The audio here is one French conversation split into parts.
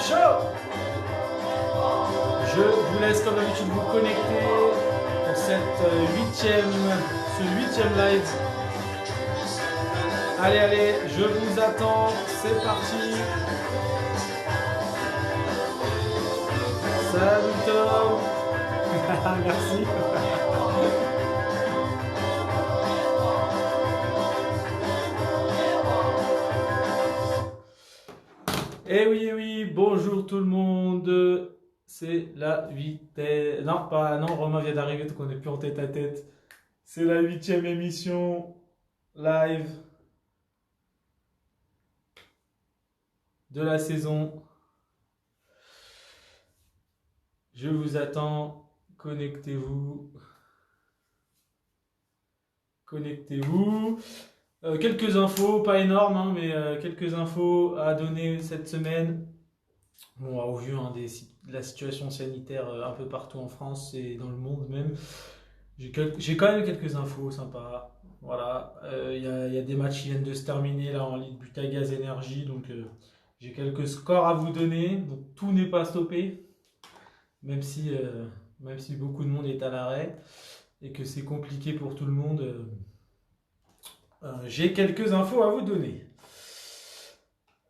Show. Je vous laisse comme d'habitude vous connecter pour ce huitième live. Allez, allez, je vous attends, c'est parti. Salut Tom. Merci. Eh oui, bonjour tout le monde. C'est la huitième. Non, pas. Non, Romain vient d'arriver, donc on n'est plus en tête à tête. C'est la 8e émission live de la saison. Je vous attends. Connectez-vous. Connectez-vous. Quelques infos, pas énormes, hein, mais quelques infos à donner cette semaine. Bon, au vu hein, de la situation sanitaire un peu partout en France et dans le monde même, j'ai quand même quelques infos sympas. Voilà, y a des matchs qui viennent de se terminer là en Ligue Butagaz Énergie, donc j'ai quelques scores à vous donner. Donc tout n'est pas stoppé, même si beaucoup de monde est à l'arrêt et que c'est compliqué pour tout le monde. J'ai quelques infos à vous donner.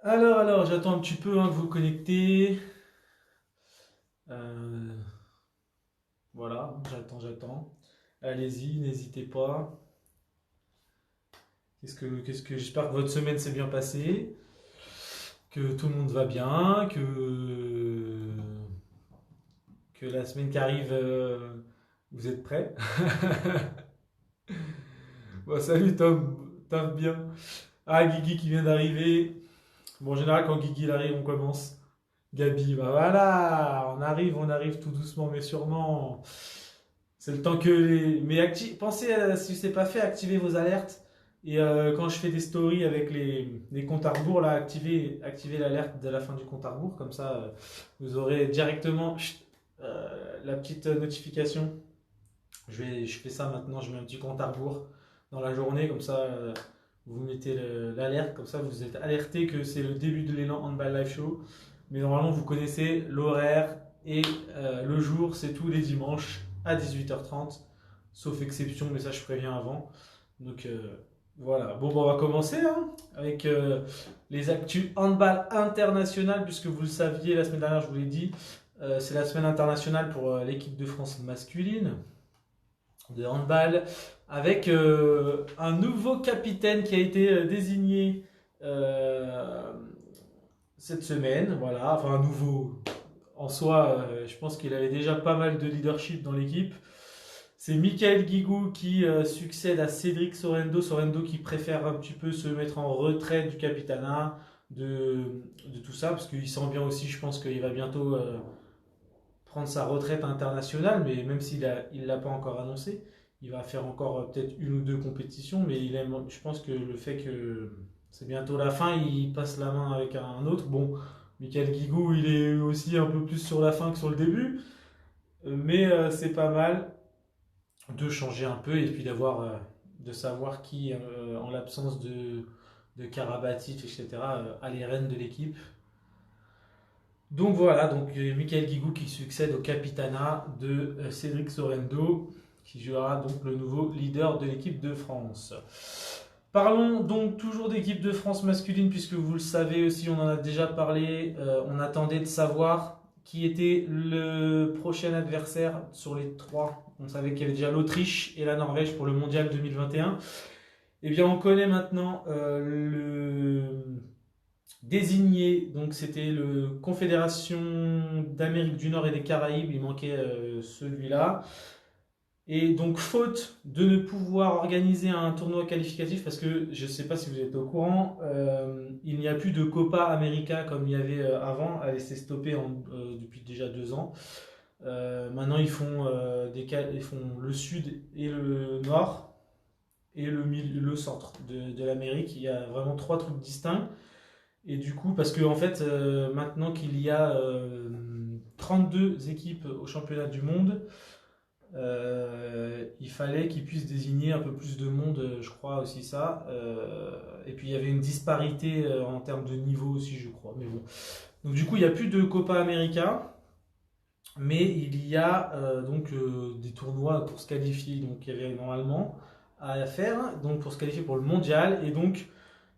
Alors, j'attends un petit peu hein, que vous connectez. Voilà, j'attends. Allez-y, n'hésitez pas. J'espère que votre semaine s'est bien passée, que tout le monde va bien, que la semaine qui arrive, vous êtes prêts. Bon, salut Tom, tape bien. Ah, Guigui qui vient d'arriver. Bon, en général, quand Guigui arrive, on commence. Gabi, bah voilà, on arrive tout doucement mais sûrement. C'est le temps que les. Mais pensez, si ce n'est pas fait, activez vos alertes. Et quand je fais des stories avec les comptes à rebours, là, activez l'alerte de la fin du compte à rebours. Comme ça, vous aurez directement la petite notification. Je fais ça maintenant, je mets un petit compte à rebours dans la journée. Comme ça, vous mettez l'alerte. Comme ça, vous êtes alerté que c'est le début de l'élan Handball Live Show. Mais normalement, vous connaissez l'horaire et le jour, c'est tous les dimanches à 18h30, sauf exception, mais ça je préviens avant. Donc voilà. Bon, on va commencer hein, avec les actus handball international, puisque vous le saviez, la semaine dernière, je vous l'ai dit, c'est la semaine internationale pour l'équipe de France masculine de handball, avec un nouveau capitaine qui a été désigné cette semaine, voilà, enfin un nouveau, en soi, je pense qu'il avait déjà pas mal de leadership dans l'équipe. C'est Michael Guigou qui succède à Cédric Sorendo, qui préfère un petit peu se mettre en retrait du capitanat, de tout ça, parce qu'il sent bien aussi, je pense qu'il va bientôt prendre sa retraite internationale, mais même s'il ne l'a pas encore annoncé, il va faire encore peut-être une ou deux compétitions, mais je pense que le fait que c'est bientôt la fin, il passe la main avec un autre. Bon, Michael Guigou, il est aussi un peu plus sur la fin que sur le début, mais c'est pas mal de changer un peu et puis de savoir qui, en l'absence de Karabatic, etc., a les rênes de l'équipe. Donc voilà, donc Michael Guigou qui succède au capitanat de Cédric Sorendo, qui jouera donc le nouveau leader de l'équipe de France. Parlons donc toujours d'équipe de France masculine, puisque vous le savez aussi, on en a déjà parlé, on attendait de savoir qui était le prochain adversaire sur les trois. On savait qu'il y avait déjà l'Autriche et la Norvège pour le Mondial 2021. Eh bien, on connaît maintenant le désigné, donc c'était le Confédération d'Amérique du Nord et des Caraïbes, il manquait celui-là. Et donc, faute de ne pouvoir organiser un tournoi qualificatif, parce que je ne sais pas si vous êtes au courant, il n'y a plus de Copa América comme il y avait avant, elle s'est stoppée depuis déjà 2 ans. Maintenant, ils font le sud et le nord et le centre de l'Amérique. Il y a vraiment 3 trucs distincts. Et du coup, parce que en fait, maintenant qu'il y a 32 équipes au championnat du monde, il fallait qu'ils puissent désigner un peu plus de monde, je crois aussi ça. Et puis il y avait une disparité en termes de niveau aussi, je crois. Mais bon, Donc du coup, il n'y a plus de Copa América, mais il y a des tournois pour se qualifier. Donc il y avait normalement à faire donc pour se qualifier pour le mondial. Et donc,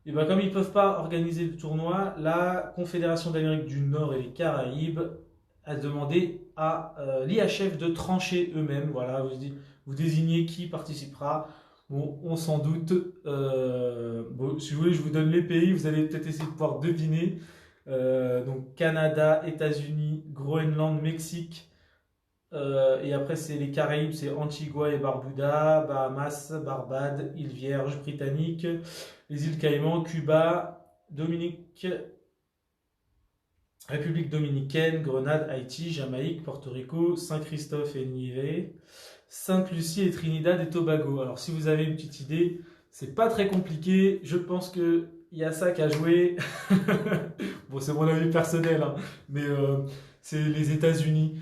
et ben, comme ils ne peuvent pas organiser le tournoi, la Confédération d'Amérique du Nord et les Caraïbes a demandé à l'IHF de trancher eux-mêmes. Voilà, vous désignez qui participera. Bon, on s'en doute. Bon, si vous voulez, je vous donne les pays. Vous allez peut-être essayer de pouvoir deviner. Donc Canada, États-Unis, Groenland, Mexique. Et après, c'est les Caraïbes, c'est Antigua et Barbuda, Bahamas, Barbade, îles Vierges, Britanniques, les îles Caïmans, Cuba, Dominique, République dominicaine, Grenade, Haïti, Jamaïque, Porto Rico, Saint-Christophe et Niue, Sainte-Lucie et Trinidad et Tobago. Alors, si vous avez une petite idée, c'est pas très compliqué. Je pense que il y a ça qu'à jouer. Bon, c'est mon avis personnel, hein, mais c'est les États-Unis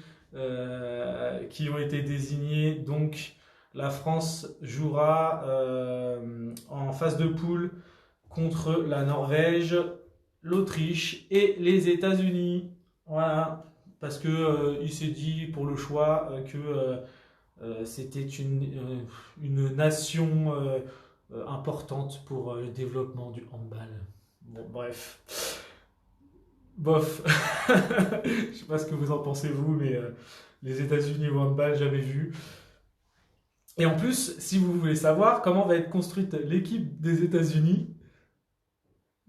qui ont été désignés. Donc, la France jouera en phase de poule contre la Norvège, l'Autriche et les États-Unis. Voilà, parce que il s'est dit pour le choix que c'était une nation importante pour le développement du handball. Bon, bref. Bof. Je sais pas ce que vous en pensez vous, mais les États-Unis au handball, jamais vu. Et en plus, si vous voulez savoir comment va être construite l'équipe des États-Unis,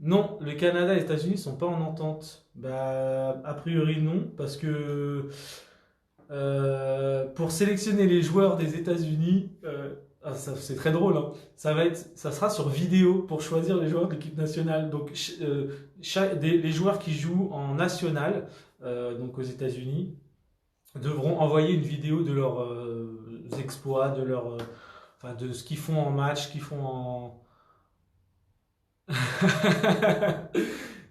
non, le Canada et les États-Unis sont pas en entente. Bah, a priori non, parce que pour sélectionner les joueurs des États-Unis, c'est très drôle, hein. Ça sera sur vidéo pour choisir les joueurs de l'équipe nationale. Donc, les joueurs qui jouent en national, donc aux États-Unis, devront envoyer une vidéo de leurs exploits, enfin, de ce qu'ils font en match, ce qu'ils font en,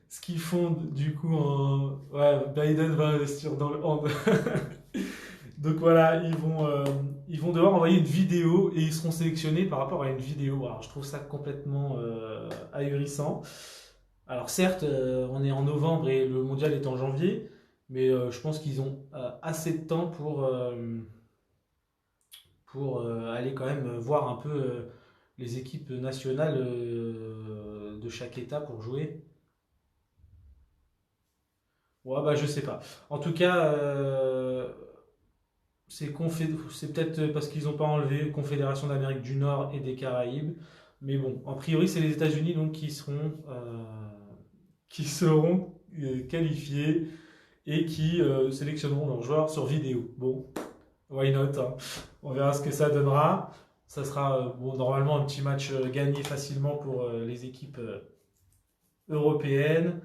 ce qu'ils font du coup en, ouais, Biden va investir dans le hand. Donc voilà, ils vont devoir envoyer une vidéo et ils seront sélectionnés par rapport à une vidéo. Alors je trouve ça complètement ahurissant. Alors certes, on est en novembre et le mondial est en janvier, mais je pense qu'ils ont assez de temps pour aller quand même voir un peu les équipes nationales de chaque État pour jouer. Ouais, bah je sais pas. En tout cas, c'est peut-être parce qu'ils n'ont pas enlevé Confédération d'Amérique du Nord et des Caraïbes. Mais bon, a priori, c'est les États-Unis donc qui seront qualifiés et qui sélectionneront leurs joueurs sur vidéo. Bon, why not, hein. On verra ce que ça donnera. Ça sera bon, normalement un petit match gagné facilement pour les équipes européennes.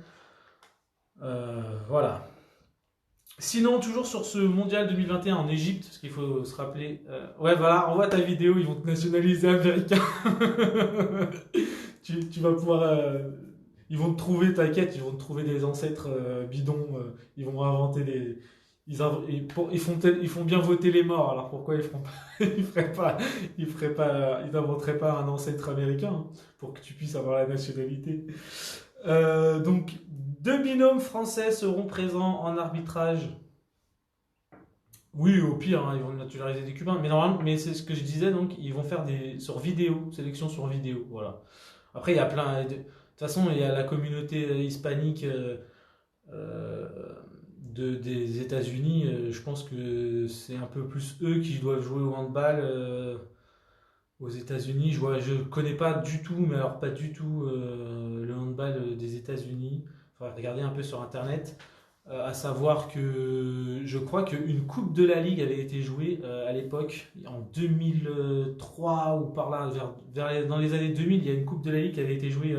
Voilà. Sinon, toujours sur ce mondial 2021 en Égypte, parce qu'il faut se rappeler. Ouais, voilà, envoie ta vidéo, ils vont te nationaliser américain. Tu vas pouvoir. Ils vont te trouver, t'inquiète, ils vont te trouver des ancêtres bidons. Ils vont inventer des. Ils font bien voter les morts, alors pourquoi ils feront pas, ils n'inventeraient pas un ancêtre américain hein, pour que tu puisses avoir la nationalité. Donc, deux binômes français seront présents en arbitrage. Oui, au pire, hein, ils vont naturaliser des Cubains. Mais normalement, mais c'est ce que je disais, donc ils vont faire sur vidéo, sélection sur vidéo. Voilà. Après, il y a de toute façon, il y a la communauté hispanique euh, des États-Unis. Je pense que c'est un peu plus eux qui doivent jouer au handball aux États-Unis. Je connais pas du tout, mais alors pas du tout le handball des États-Unis. Il faudra regarder un peu sur internet. À savoir que je crois qu'une coupe de la Ligue avait été jouée à l'époque, en 2003 ou par là, dans les années 2000, il y a une coupe de la Ligue qui avait été jouée,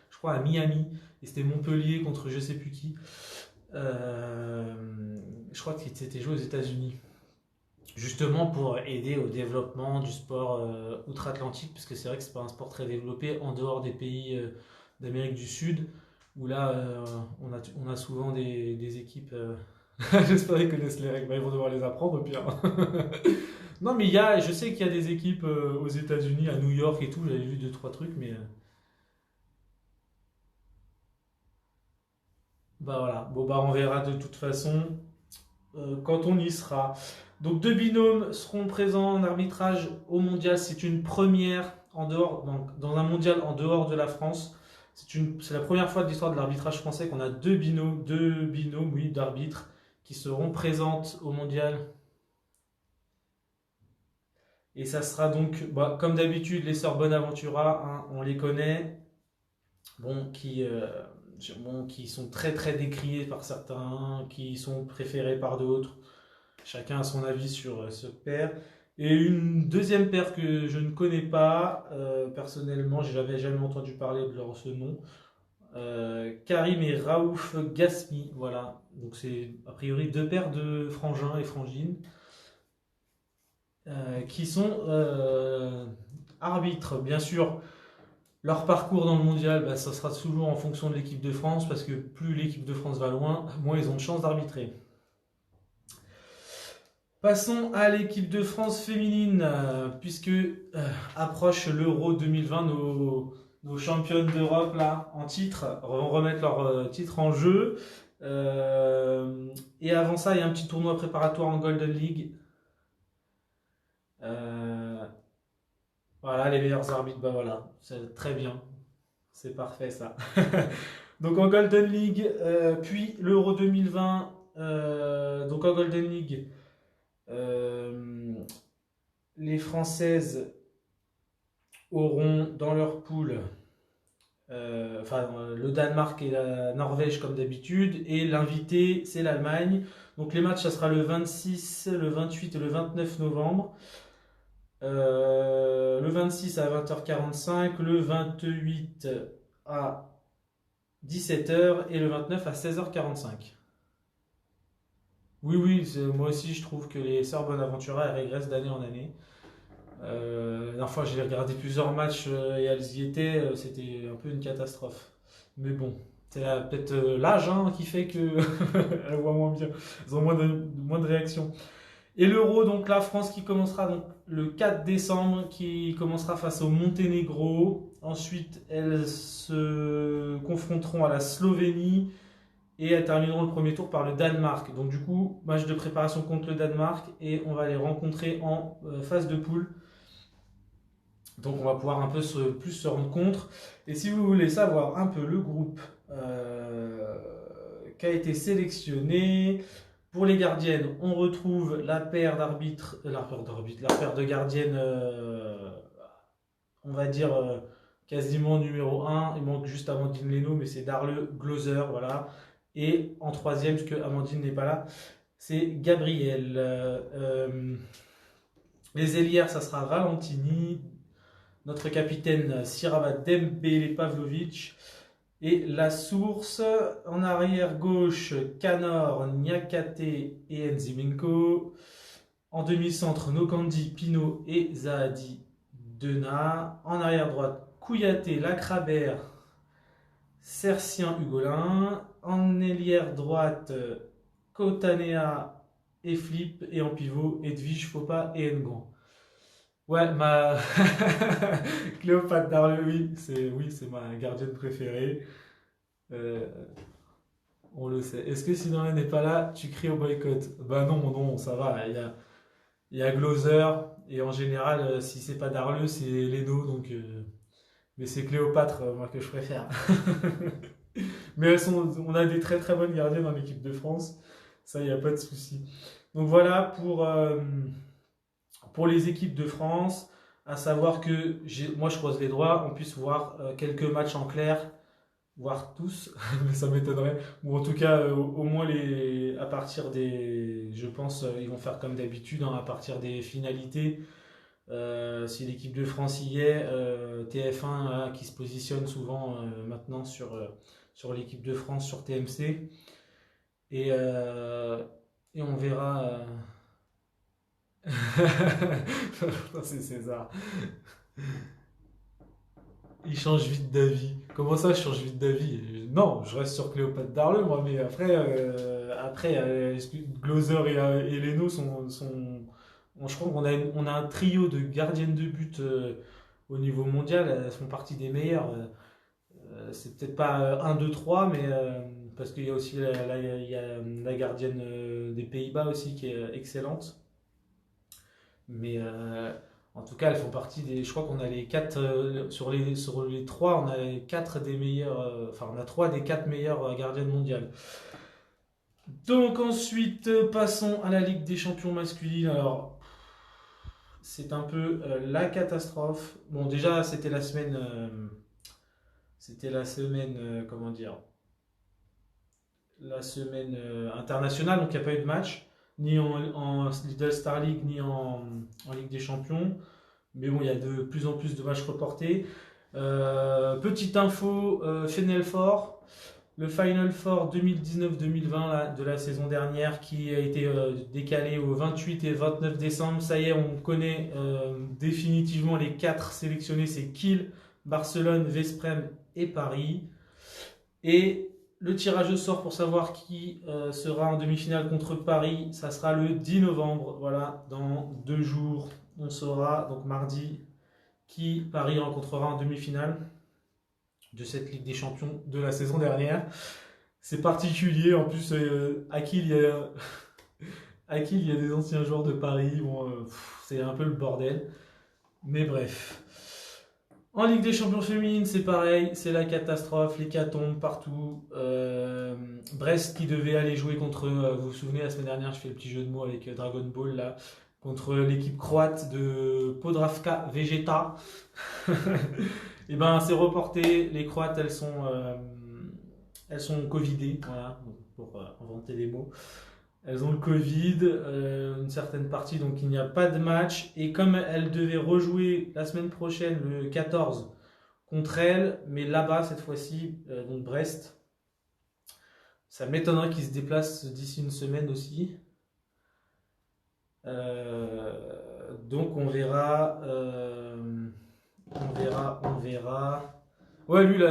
je crois, à Miami. Et c'était Montpellier contre je sais plus qui. Euh, je crois que c'était joué aux États-Unis. Justement pour aider au développement du sport outre-Atlantique, parce que c'est vrai que c'est pas un sport très développé en dehors des pays d'Amérique du Sud, où là on a souvent des équipes. J'espère qu'ils connaissent les règles, bah, ils vont devoir les apprendre au pire. Non, mais je sais qu'il y a des équipes aux États-Unis, à New York et tout, j'avais vu deux trois trucs, mais Bah voilà, bon bah on verra de toute façon quand on y sera. Donc deux binômes seront présents en arbitrage au mondial. C'est une première en dehors, donc, dans un mondial en dehors de la France. C'est la première fois de l'histoire de l'arbitrage français qu'on a deux binômes, oui, d'arbitres qui seront présentes au mondial. Et ça sera donc, bah, comme d'habitude, les sœurs Bonaventura, hein, on les connaît, bon, qui sont très très décriées par certains, qui sont préférées par d'autres. Chacun a son avis sur ce paire. Et une deuxième paire que je ne connais pas, personnellement, je n'avais jamais entendu parler de leur ce nom. Karim et Raouf Gasmi, voilà. Donc c'est a priori deux paires de frangins et frangines qui sont arbitres. Bien sûr, leur parcours dans le mondial, bah, ça sera toujours en fonction de l'équipe de France parce que plus l'équipe de France va loin, moins ils ont de chances d'arbitrer. Passons à l'équipe de France féminine, puisque approche l'Euro 2020, nos championnes d'Europe là en titre vont remettre leur titre en jeu. Et avant ça, il y a un petit tournoi préparatoire en Golden League. Euh, voilà, les meilleurs arbitres, bah voilà, c'est très bien, c'est parfait ça. Donc en Golden League, puis l'Euro 2020, donc en Golden League. Euh, les Françaises auront dans leur poule le Danemark et la Norvège comme d'habitude, et l'invité c'est l'Allemagne. Donc les matchs ça sera le 26, le 28 et le 29 novembre. Le 26 à 20h45, le 28 à 17h et le 29 à 16h45. Oui, oui, moi aussi je trouve que les sœurs Bonaventura elles régressent d'année en année. La dernière fois, j'ai regardé plusieurs matchs et elles y étaient, c'était un peu une catastrophe. Mais bon, c'est peut-être l'âge hein, qui fait qu'elles voient moins bien, elles ont moins de réactions. Et l'Euro, donc la France qui commencera donc, le 4 décembre, qui commencera face au Monténégro. Ensuite, elles se confronteront à la Slovénie et elles termineront le premier tour par le Danemark. Donc du coup, match de préparation contre le Danemark et on va les rencontrer en phase de poule. Donc on va pouvoir un peu plus se rendre compte. Et si vous voulez savoir un peu le groupe qui a été sélectionné, pour les gardiennes, on retrouve la paire d'arbitres, la paire de gardiennes, on va dire quasiment numéro un. Il manque juste Amandine Leno, mais c'est Darle Gloser, voilà. Et en troisième, parce que Amandine n'est pas là, c'est Gabriel. Les ailières, ça sera Valentini, notre capitaine Sirava Dembele Pavlovic. Et la source, en arrière gauche, Kanor, Niakate et Enzimenko. En demi-centre, Nokandi, Pino et Zahadi Dena. En arrière droite, Kouyaté, Lacrabert, Sercien, Hugolin. En ailière droite, Kotanea et Flip. Et en pivot, Edwige, Fopa et Ngan. Ouais, ma Cléopâtre Darle, oui, c'est ma gardienne préférée. Euh, on le sait. Est-ce que si elle n'est pas là, tu cries au boycott? Bah non, non, ça va. Il y a Gloser et en général, si c'est pas Darle, c'est Leno. Donc, mais c'est Cléopâtre, moi que je préfère. Mais on a des très très bonnes gardiennes dans l'équipe de France. Ça, il n'y a pas de souci. Donc voilà pour les équipes de France, à savoir que moi je croise les doigts, on puisse voir quelques matchs en clair, voire tous, mais ça m'étonnerait. Ou en tout cas, au moins à partir des, je pense, ils vont faire comme d'habitude, hein, à partir des finalités. Si l'équipe de France y est, TF1 là, qui se positionne souvent maintenant sur l'équipe de France sur TMC. Et, et on verra. C'est César. Il change vite d'avis. Comment ça, je change vite d'avis? Non, je reste sur Cléopâtre Darle, moi, mais après Gloser et Leno je crois qu'on a un trio de gardiennes de but au niveau mondial, elles font partie des meilleures. C'est peut-être pas 1, 2, 3, mais parce qu'il y a aussi il y a la gardienne des Pays-Bas aussi qui est excellente. Mais en tout cas, elles font partie des. Je crois qu'on a les quatre sur les trois, on a les quatre des meilleurs. Enfin, on a trois des quatre meilleures gardiennes mondiales. Donc ensuite, passons à la Ligue des Champions masculine. Alors, c'est un peu la catastrophe. Bon, déjà, c'était la semaine, comment dire, la semaine internationale, donc il n'y a pas eu de match, ni en Lidl Star League, ni en Ligue des Champions. Mais bon, il y a de plus en plus de matchs reportés. Petite info, Final Four, le Final Four 2019-2020 de la saison dernière qui a été décalé au 28 et 29 décembre. Ça y est, on connaît définitivement les quatre sélectionnés, c'est Kiel, Barcelone, Veszprém et Paris. Et le tirage au sort pour savoir qui sera en demi-finale contre Paris, ça sera le 10 novembre. Voilà, dans 2 jours, on saura, donc mardi, qui Paris rencontrera en demi-finale de cette Ligue des Champions de la saison dernière. C'est particulier, en plus à Kiel, il y a des anciens joueurs de Paris, bon, c'est un peu le bordel, mais bref. En Ligue des Champions féminines, c'est pareil, c'est la catastrophe, l'hécatombe partout. Brest qui devait aller jouer contre, vous vous souvenez, la semaine dernière, je fais le petit jeu de mots avec Dragon Ball là, contre l'équipe croate de Podravka Vegeta. Et ben, c'est reporté. Les Croates, elles sont covidées, voilà, pour inventer des mots. Elles ont le Covid, une certaine partie, donc il n'y a pas de match. Et comme elles devaient rejouer la semaine prochaine, le 14, contre elles, mais là-bas cette fois-ci, donc Brest, ça m'étonnerait qu'ils se déplacent d'ici une semaine aussi. Donc on verra. On verra. Ouais, lui,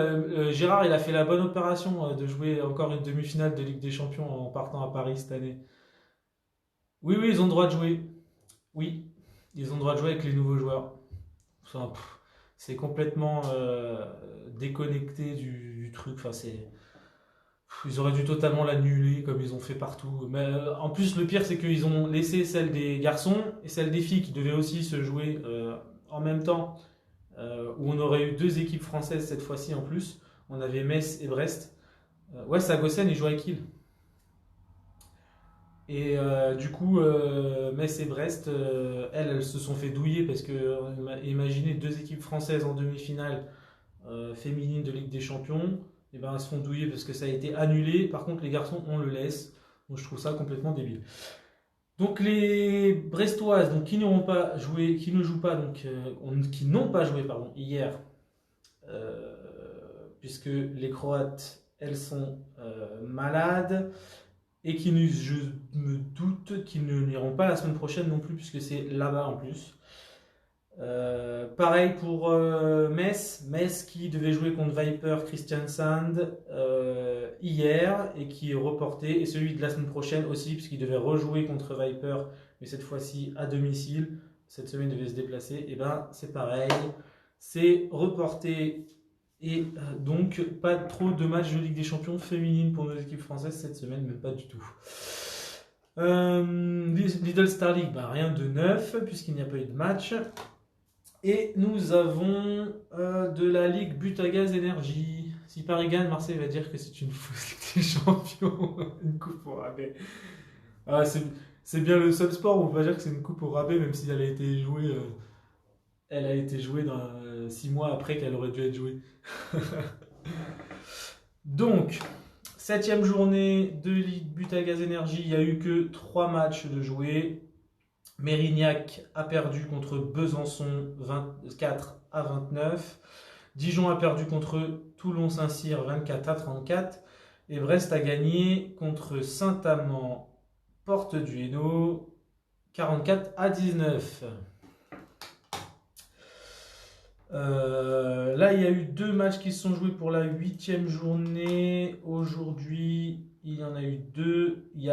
Gérard, il a fait la bonne opération de jouer encore une demi-finale de Ligue des Champions en partant à Paris cette année. Oui, oui, ils ont le droit de jouer. Oui, ils ont le droit de jouer avec les nouveaux joueurs. Enfin, c'est complètement déconnecté du truc. Enfin, ils auraient dû totalement l'annuler comme ils ont fait partout. Mais en plus, le pire, c'est qu'ils ont laissé celle des garçons et celle des filles qui devaient aussi se jouer en même temps. Où on aurait eu 2 équipes françaises cette fois-ci en plus. On avait Metz et Brest. Ouais, Sagosen, il joue à Kiel. Et du coup, Metz et Brest, elles se sont fait douiller parce que, imaginez 2 équipes françaises en demi-finale féminine de Ligue des Champions, et ben elles se font douiller parce que ça a été annulé. Par contre, les garçons, on le laisse. Donc je trouve ça complètement débile. Donc les Brestoises, donc qui n'auront pas joué, qui ne jouent pas, donc qui n'ont pas joué pardon hier, euh, puisque les Croates, elles sont malades et je me doute qu'ils n'iront pas la semaine prochaine non plus puisque c'est là-bas en plus. Pareil pour Metz qui devait jouer contre Viper Kristiansand hier et qui est reporté, et celui de la semaine prochaine aussi puisqu'il devait rejouer contre Viper mais cette fois-ci à domicile. Cette semaine il devait se déplacer, et ben c'est pareil, c'est reporté, et donc pas trop de matchs de Ligue des Champions féminines pour nos équipes françaises cette semaine, même pas du tout. Lidl Star League, bah, rien de neuf puisqu'il n'y a pas eu de match. Et nous avons de la Ligue But à Gaz Énergie. Si Paris gagne, Marseille va dire que c'est une fausse Ligue des Champions, une coupe au rabais. Ah, c'est bien le seul sport où on va dire que c'est une coupe au rabais, même si elle a été jouée dans 6 mois après qu'elle aurait dû être jouée. Donc, 7e journée de Ligue But à Gaz Énergie, il n'y a eu que 3 matchs de jouer. Mérignac a perdu contre Besançon 24-29. Dijon a perdu contre Toulon-Saint-Cyr 24-34. Et Brest a gagné contre Saint-Amand Porte du Hainaut 44-19. Là, il y a eu 2 matchs qui se sont joués pour la 8e journée. Aujourd'hui, il y en a eu 2. Il y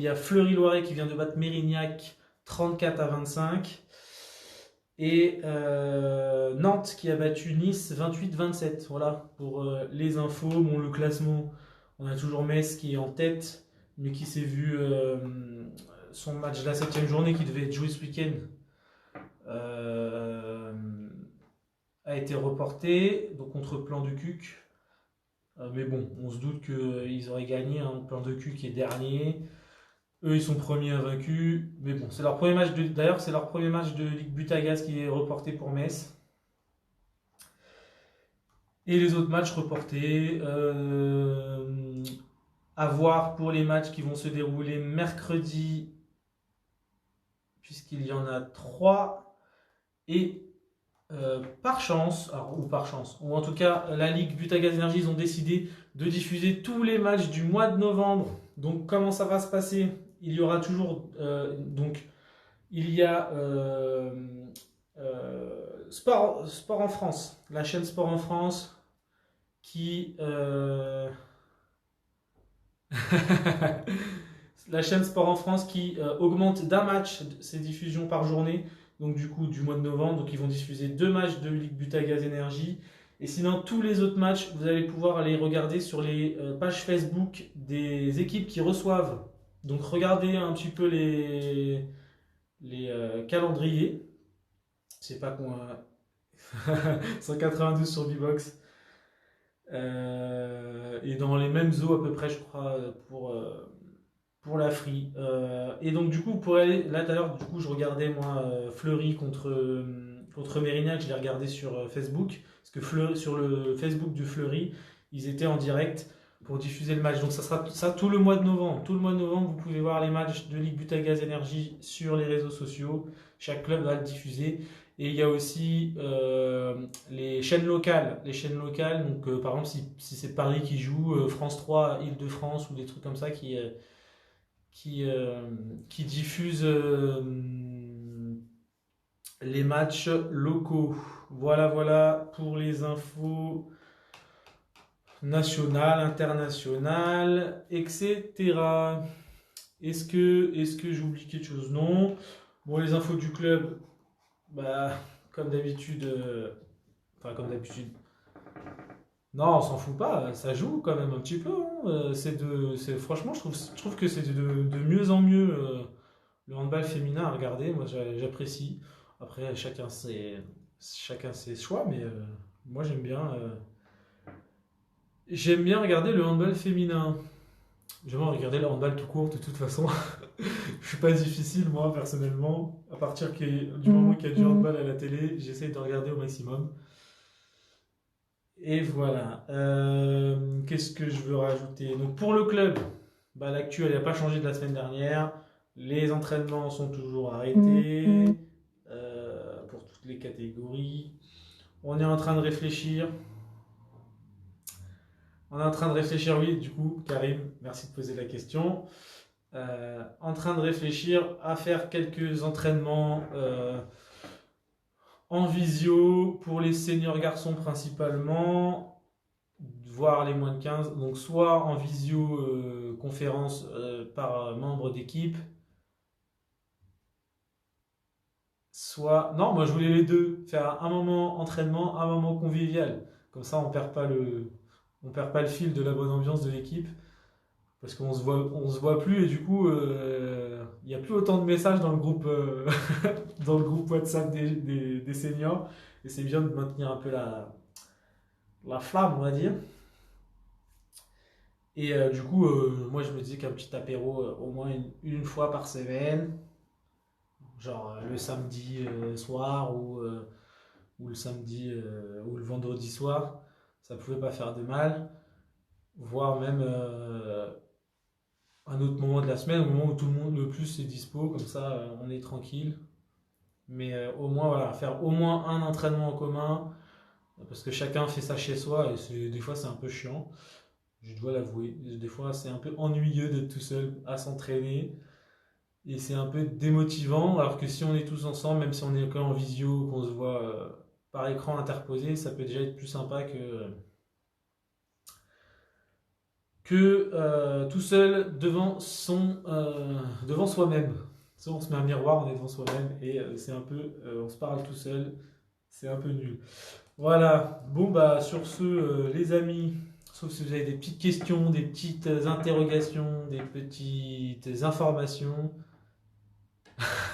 a Fleury-Loiret qui vient de battre Mérignac 34-25. Et Nantes qui a battu Nice 28-27. Voilà pour les infos. Bon, le classement, on a toujours Metz qui est en tête, mais qui s'est vu son match de la 7e journée qui devait être joué ce week-end euh, a été reporté, donc contre Plan de Cuc. Mais bon, on se doute qu'ils auraient gagné. Hein, Plan de Cuc qui est dernier. Eux, ils sont premiers invaincus. Mais bon, c'est leur premier match de. D'ailleurs, c'est leur premier match de Ligue Butagaz qui est reporté pour Metz. Et les autres matchs reportés. À voir pour les matchs qui vont se dérouler mercredi, puisqu'il y en a 3. Et par chance, ou en tout cas, la Ligue Butagaz Énergie, ils ont décidé de diffuser tous les matchs du mois de novembre. Donc, comment ça va se passer? Il y aura toujours. Il y a Sport en France, la chaîne Sport en France qui. La chaîne Sport en France qui augmente d'un match ses diffusions par journée, donc du coup du mois de novembre. Donc ils vont diffuser 2 matchs de Ligue Butagaz Énergie. Et sinon, tous les autres matchs, vous allez pouvoir les regarder sur les pages Facebook des équipes qui reçoivent. Donc regardez un petit peu les calendriers. C'est pas qu'on 192 sur Bbox. Et dans les mêmes eaux à peu près, je crois, pour la Free. Et donc du coup, pour aller là tout à l'heure, du coup, je regardais moi Fleury contre Mérignac, je l'ai regardé sur Facebook, parce que sur le Facebook du Fleury, ils étaient en direct pour diffuser le match. Donc ça sera ça tout le mois de novembre. Tout le mois de novembre, vous pouvez voir les matchs de Ligue Butagaz Énergie sur les réseaux sociaux. Chaque club va le diffuser. Et il y a aussi les chaînes locales. Les chaînes locales, donc par exemple, si c'est Paris qui joue, France 3, Île-de-France ou des trucs comme ça qui diffusent les matchs locaux. Voilà pour les infos nationales, internationales, etc. Est-ce que j'oublie quelque chose? Non. Bon, les infos du club, bah, comme d'habitude, enfin comme d'habitude. Non, on s'en fout pas, ça joue quand même un petit peu. Hein. Franchement, je trouve que c'est de mieux en mieux le handball féminin à regarder. Moi, j'apprécie. Après, chacun ses choix, mais moi, j'aime bien regarder le handball féminin. J'aime bien regarder le handball tout court, de toute façon. Je suis pas difficile, moi, personnellement. À partir du moment qu'il y a du handball à la télé, j'essaye de regarder au maximum. Et voilà. Qu'est-ce que je veux rajouter? Donc pour le club, bah, l'actu elle n'a pas changé de la semaine dernière. Les entraînements sont toujours arrêtés pour toutes les catégories. On est en train de réfléchir. Oui, du coup, Karim, merci de poser la question. En train de réfléchir à faire quelques entraînements en visio pour les seniors garçons principalement, voire les moins de 15. Donc soit en visio conférence par membre d'équipe, soit... Non, moi je voulais les deux, faire un moment entraînement, un moment convivial. Comme ça on perd pas le fil de la bonne ambiance de l'équipe. Parce qu'on se voit plus et du coup, il n'y a plus autant de messages dans le groupe, dans le groupe WhatsApp des seniors. Et c'est bien de maintenir un peu la flamme, on va dire. Et du coup, moi je me disais qu'un petit apéro au moins une fois par semaine, genre le samedi soir ou le samedi ou le vendredi soir, ça pouvait pas faire de mal. Voire même un autre moment de la semaine, au moment où tout le monde le plus est dispo, comme ça on est tranquille. Mais au moins, voilà, faire au moins un entraînement en commun, parce que chacun fait ça chez soi, et des fois c'est un peu chiant, je dois l'avouer. Des fois c'est un peu ennuyeux d'être tout seul à s'entraîner, et c'est un peu démotivant, alors que si on est tous ensemble, même si on est en visio, qu'on se voit par écran interposé, ça peut déjà être plus sympa que tout seul devant soi-même. Soit on se met un miroir, on est devant soi-même et c'est un peu, on se parle tout seul, c'est un peu nul. Voilà, bon bah sur ce, les amis, sauf si vous avez des petites questions, des petites interrogations, des petites informations,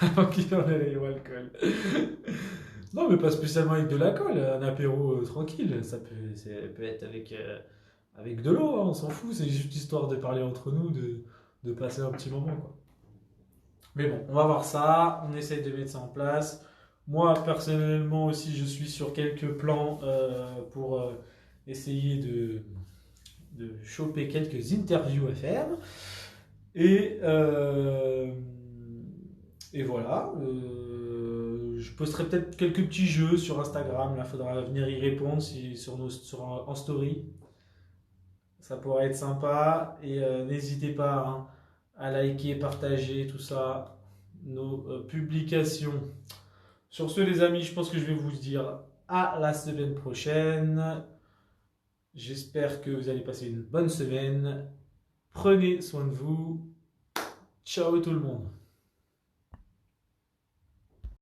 avant qu'il en ait au alcool. Non, mais pas spécialement avec de l'alcool, un apéro tranquille, ça peut être avec de l'eau, hein, on s'en fout, c'est juste histoire de parler entre nous, de passer un petit moment, quoi. Mais bon, on va voir ça, on essaye de mettre ça en place. Moi, personnellement aussi, je suis sur quelques plans pour essayer de choper quelques interviews à faire. Et, euh, et voilà. Je posterai peut-être quelques petits jeux sur Instagram. Là, il faudra venir y répondre en story. Ça pourrait être sympa. Et n'hésitez pas, hein, à liker, partager, tout ça, nos publications. Sur ce, les amis, je pense que je vais vous dire à la semaine prochaine. J'espère que vous allez passer une bonne semaine. Prenez soin de vous. Ciao tout le monde.